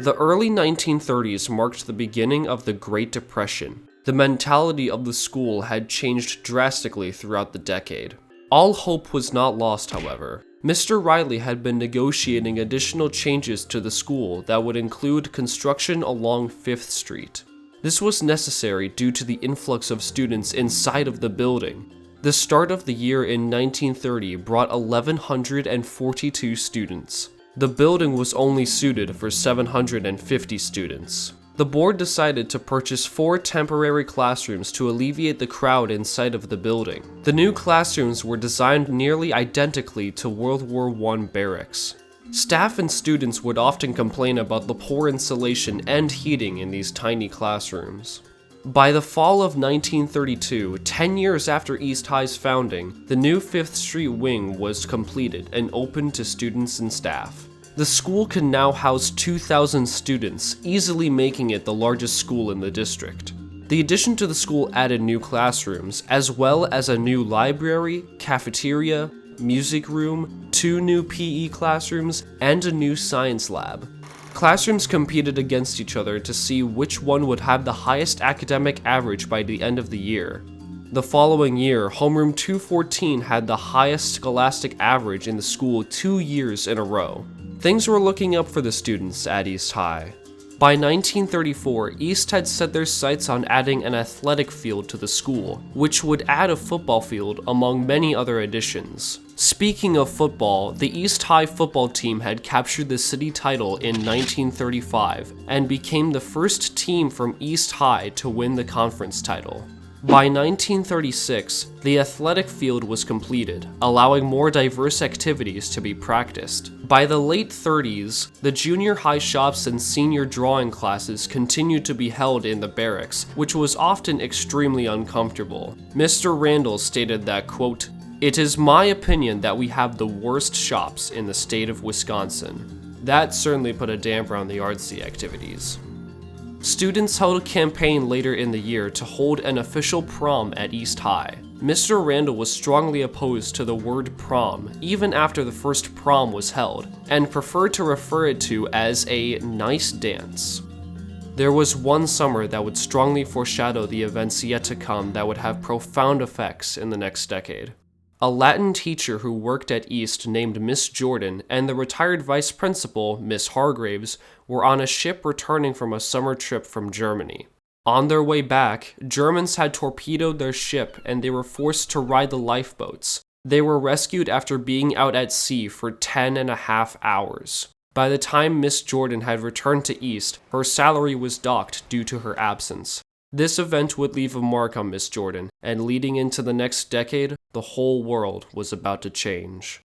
The early 1930s marked the beginning of the Great Depression. The mentality of the school had changed drastically throughout the decade. All hope was not lost, however. Mr. Riley had been negotiating additional changes to the school that would include construction along 5th Street. This was necessary due to the influx of students inside of the building. The start of the year in 1930 brought 1,142 students. The building was only suited for 750 students. The board decided to purchase 4 temporary classrooms to alleviate the crowd inside of the building. The new classrooms were designed nearly identically to World War I barracks. Staff and students would often complain about the poor insulation and heating in these tiny classrooms. By the fall of 1932, 10 years after East High's founding, the new 5th Street wing was completed and opened to students and staff. The school can now house 2,000 students, easily making it the largest school in the district. The addition to the school added new classrooms, as well as a new library, cafeteria, music room, 2 new PE classrooms, and a new science lab. Classrooms competed against each other to see which one would have the highest academic average by the end of the year. The following year, Homeroom 214 had the highest scholastic average in the school 2 years in a row. Things were looking up for the students at East High. By 1934, East had set their sights on adding an athletic field to the school, which would add a football field among many other additions. Speaking of football, the East High football team had captured the city title in 1935 and became the first team from East High to win the conference title. By 1936, the athletic field was completed, allowing more diverse activities to be practiced. By the late 30s, the junior high shops and senior drawing classes continued to be held in the barracks, which was often extremely uncomfortable. Mr. Randall stated that, quote, "It is my opinion that we have the worst shops in the state of Wisconsin." That certainly put a damper on the artsy activities. Students held a campaign later in the year to hold an official prom at East High. Mr. Randall was strongly opposed to the word prom even after the first prom was held, and preferred to refer it to as a nice dance. There was one summer that would strongly foreshadow the events yet to come that would have profound effects in the next decade. A Latin teacher who worked at East named Miss Jordan and the retired vice principal, Miss Hargraves, were on a ship returning from a summer trip from Germany. On their way back, Germans had torpedoed their ship and they were forced to ride the lifeboats. They were rescued after being out at sea for 10.5 hours. By the time Miss Jordan had returned to East, her salary was docked due to her absence. This event would leave a mark on Miss Jordan, and leading into the next decade, the whole world was about to change.